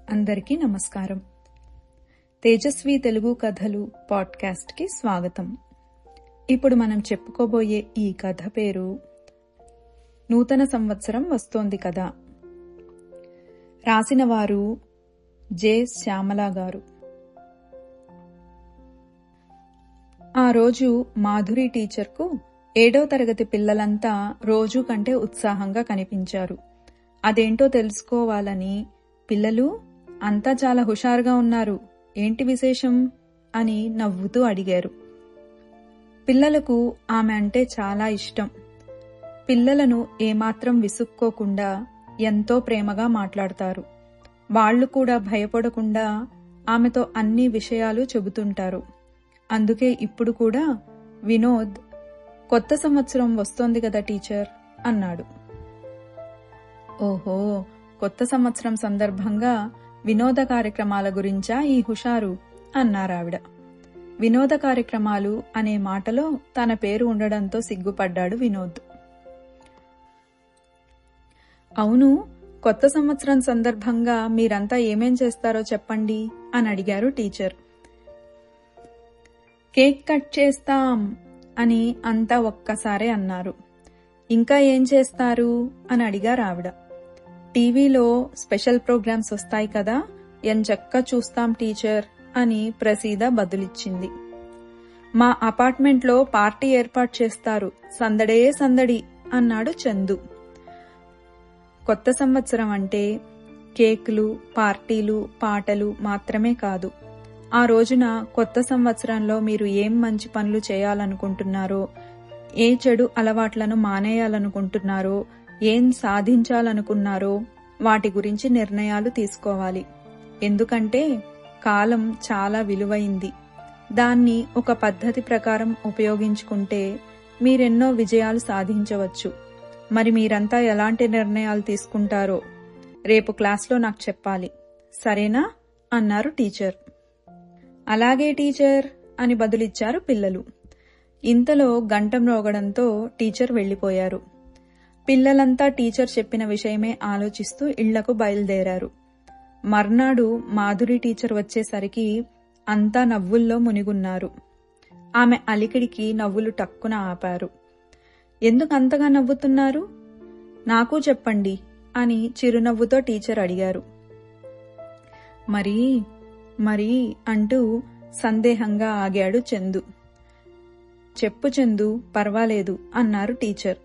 అందరికీ నమస్కారం. తేజస్వి తెలుగు కథలు పాడ్కాస్ట్కి స్వాగతం. ఇప్పుడు మనం చెప్పుకోబోయే ఈ కథ పేరు నూతన సంవత్సరం వస్తోంది కదా. రాసిన వారు జె. శ్యామల గారు. ఆ రోజు మాధురి టీచర్కు 7వ తరగతి పిల్లలంతా రోజు కంటే ఉత్సాహంగా కనిపించారు. అదేంటో తెలుసుకోవాలని, పిల్లలు అంతా చాలా హుషారుగా ఉన్నారు, ఏంటి విశేషం అని నవ్వుతూ అడిగారు. పిల్లలకు ఆమె అంటే చాలా ఇష్టం. పిల్లలను ఏమాత్రం విసుక్కోకుండా ఎంతో ప్రేమగా మాట్లాడతారు. వాళ్లు కూడా భయపడకుండా ఆమెతో అన్ని విషయాలు చెబుతుంటారు. అందుకే ఇప్పుడు కూడా వినోద్, కొత్త సంవత్సరం వస్తోంది కదా టీచర్ అన్నాడు. ఓహో, కొత్త సంవత్సరం సందర్భంగా వినోద కార్యక్రమాల గురించా ఈ హుషారు అన్నారావిడ. వినోద కార్యక్రమాలు అనే మాటలో తన పేరు ఉండడంతో సిగ్గుపడ్డాడు వినోద్. అవును, కొత్త సంవత్సరం సందర్భంగా మీరంతా ఏమేం చేస్తారో చెప్పండి అని అడిగారు టీచర్. కేక్ కట్ చేస్తాం అని అంతా ఒక్కసారే అన్నారు. ఇంకా ఏం చేస్తారు అని అడిగారు ఆవిడ. టీవీలో స్పెషల్ ప్రోగ్రామ్స్ వస్తాయి కదా, ఎంచక్కా చూస్తాం టీచర్ అని ప్రసీద బదులిచ్చింది. మా అపార్ట్మెంట్లో పార్టీ ఏర్పాటు చేస్తారు, సందడే సందడి అన్నాడు చందు. కొత్త సంవత్సరం అంటే కేకులు, పార్టీలు, పాటలు మాత్రమే కాదు. ఆ రోజున కొత్త సంవత్సరంలో మీరు ఏం మంచి పనులు చేయాలనుకుంటున్నారో, ఏ చెడు అలవాట్లను మానేయాలనుకుంటున్నారో, ఏం సాధించాలనుకున్నారో వాటి గురించి నిర్ణయాలు తీసుకోవాలి. ఎందుకంటే కాలం చాలా విలువైంది. దాన్ని ఒక పద్ధతి ప్రకారం ఉపయోగించుకుంటే మీరెన్నో విజయాలు సాధించవచ్చు. మరి మీరంతా ఎలాంటి నిర్ణయాలు తీసుకుంటారో రేపు క్లాస్లో నాకు చెప్పాలి, సరేనా అన్నారు టీచర్. అలాగే టీచర్ అని బదులిచ్చారు పిల్లలు. ఇంతలో గంట మ్రోగడంతో టీచర్ వెళ్లిపోయారు. పిల్లలంతా టీచర్ చెప్పిన విషయమే ఆలోచిస్తూ ఇళ్లకు బయలుదేరారు. మర్నాడు మాధురి టీచర్ వచ్చేసరికి అంతా నవ్వుల్లో మునిగున్నారు. ఆమె అలికిడికి నవ్వులు టక్కున ఆపారు. ఎందుకు అంతగా నవ్వుతున్నారు, నాకు చెప్పండి అని చిరునవ్వుతో టీచర్ అడిగారు. మరి అంటూ సందేహంగా ఆగాడు చందు. చెప్పు చందు, పర్వాలేదు అన్నారు టీచర్.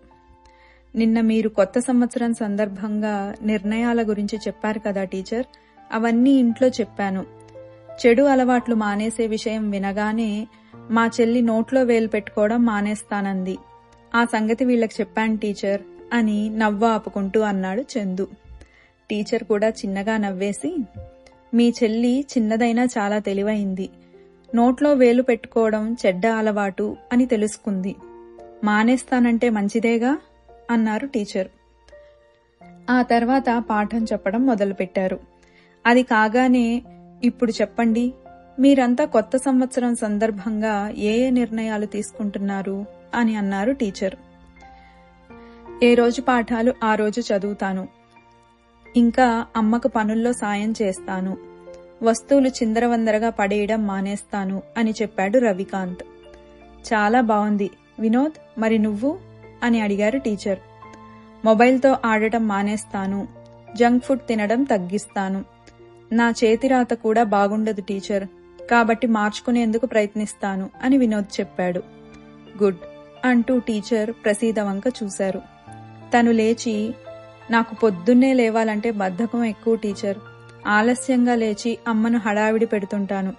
నిన్న మీరు కొత్త సంవత్సరం సందర్భంగా నిర్ణయాల గురించి చెప్పారు కదా టీచర్, అవన్నీ ఇంట్లో చెప్పాను. చెడు అలవాట్లు మానేసే విషయం వినగానే మా చెల్లి నోట్లో వేలు పెట్టుకోవడం మానేస్తానంది. ఆ సంగతి వీళ్ళకి చెప్పాను టీచర్ అని నవ్వు ఆపుకుంటూ అన్నాడు చందు. టీచర్ కూడా చిన్నగా నవ్వేసి, మీ చెల్లి చిన్నదైనా చాలా తెలివైంది. నోట్లో వేలు పెట్టుకోవడం చెడ్డ అలవాటు అని తెలుసుకుంది. మానేస్తానంటే మంచిదేగా అన్నారు టీచర్. ఆ తర్వాత పాఠం చెప్పడం మొదలుపెట్టారు. అది కాగానే, ఇప్పుడు చెప్పండి, మీరంతా కొత్త సంవత్సరం సందర్భంగా ఏ నిర్ణయాలు తీసుకుంటున్నారు అని అన్నారు టీచర్. ఏ రోజు పాఠాలు ఆ రోజు చదువుతాను, ఇంకా అమ్మకు పనుల్లో సాయం చేస్తాను, వస్తువులు చిందరవందరగా పడేయడం మానేస్తాను అని చెప్పాడు రవికాంత్. చాలా బాగుంది వినోద్, మరి నువ్వు అని అడిగారు టీచర్. మొబైల్తో ఆడటం మానేస్తాను, జంక్ ఫుడ్ తినడం తగ్గిస్తాను, నా చేతిరాత కూడా బాగుండదు టీచర్, కాబట్టి మార్చుకునేందుకు ప్రయత్నిస్తాను అని వినోద్ చెప్పాడు. గుడ్ అంటూ టీచర్ ప్రసీద వంక చూశారు. తను లేచి, నాకు పొద్దున్నే లేవాలంటే బద్ధకం ఎక్కువ టీచర్, ఆలస్యంగా లేచి అమ్మను హడావిడి పెడుతుంటాను.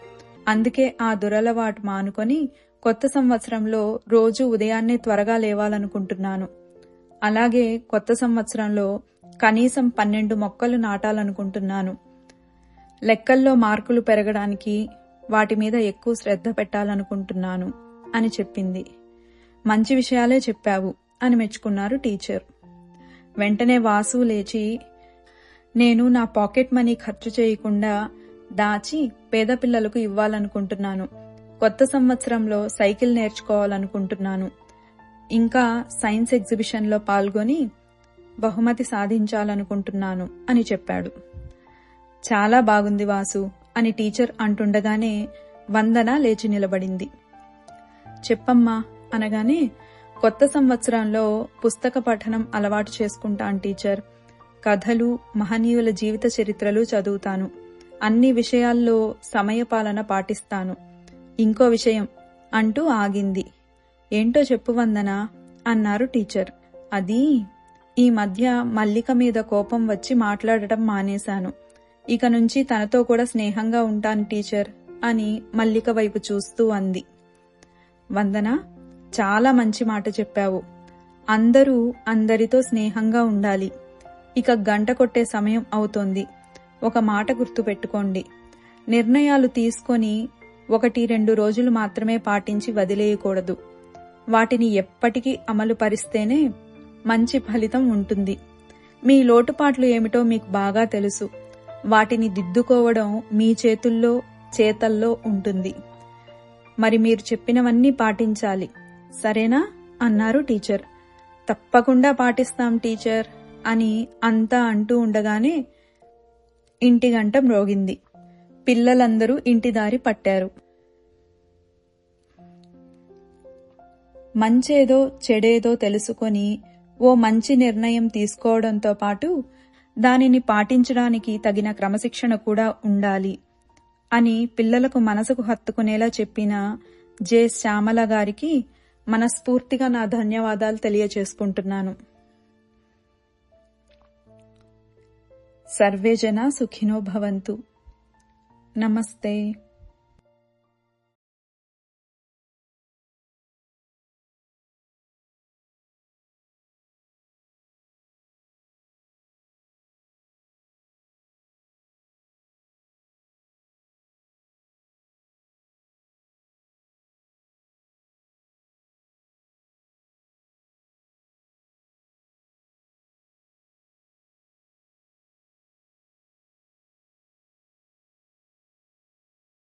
అందుకే ఆ దురలవాటు మానుకొని కొత్త సంవత్సరంలో రోజు ఉదయాన్నే త్వరగా లేవాలనుకుంటున్నాను. అలాగే కొత్త సంవత్సరంలో కనీసం 12 మొక్కలు నాటాలనుకుంటున్నాను. లెక్కల్లో మార్కులు పెరగడానికి వాటి మీద ఎక్కువ శ్రద్ధ పెట్టాలనుకుంటున్నాను అని చెప్పింది. మంచి విషయాలే చెప్పావు అని మెచ్చుకున్నారు టీచర్. వెంటనే వాసు లేచి, నేను నా పాకెట్ మనీ ఖర్చు చేయకుండా దాచి పేద పిల్లలకు ఇవ్వాలనుకుంటున్నాను. కొత్త సంవత్సరంలో సైకిల్ నేర్చుకోవాలనుకుంటున్నాను. ఇంకా సైన్స్ ఎగ్జిబిషన్లో పాల్గొని బహుమతి సాధించాలనుకుంటున్నాను అని చెప్పాడు. చాలా బాగుంది వాసు అని టీచర్ అంటుండగానే వందన లేచి నిలబడింది. చెప్పమ్మా అనగానే, కొత్త సంవత్సరంలో పుస్తక పఠనం అలవాటు చేసుకుంటాను టీచర్. కథలు, మహనీయుల జీవిత చరిత్రలు చదువుతాను. అన్ని విషయాల్లో సమయపాలన పాటిస్తాను. ఇంకో విషయం అంటూ ఆగింది. ఏంటో చెప్పు వందన అన్నారు టీచర్. అది, ఈ మధ్య మల్లిక మీద కోపం వచ్చి మాట్లాడటం మానేశాను. ఇక నుంచి తనతో కూడా స్నేహంగా ఉంటాను టీచర్ అని మల్లిక వైపు చూస్తూ అంది. వందన, చాలా మంచి మాట చెప్పావు. అందరూ అందరితో స్నేహంగా ఉండాలి. ఇక గంట కొట్టే సమయం అవుతోంది. ఒక మాట గుర్తుపెట్టుకోండి. నిర్ణయాలు తీసుకొని 1-2 రోజులు మాత్రమే పాటించి వదిలేయకూడదు. వాటిని ఎప్పటికీ అమలు పరిస్తేనే మంచి ఫలితం ఉంటుంది. మీ లోటుపాట్లు ఏమిటో మీకు బాగా తెలుసు. వాటిని దిద్దుకోవడం మీ చేతల్లో ఉంటుంది. మరి మీరు చెప్పినవన్నీ పాటించాలి, సరేనా అన్నారు టీచర్. తప్పకుండా పాటిస్తాం టీచర్ అని అంతా అంటూ ఉండగానే ఇంటి గంట మ్రోగింది. పిల్లలందరూ ఇంటి దారి పట్టారు. మంచేదో చెడేదో తెలుసుకొని ఓ మంచి నిర్ణయం తీసుకోవడంతో పాటు దానిని పాటించడానికి తగిన క్రమశిక్షణ కూడా ఉండాలి అని పిల్లలకు మనసుకు హత్తుకునేలా చెప్పిన జె. శ్యామల గారికి మనస్ఫూర్తిగా నా ధన్యవాదాలు తెలియచేసుకుంటున్నాను. సర్వే జనా సుఖినో భవంతు. నమస్తే.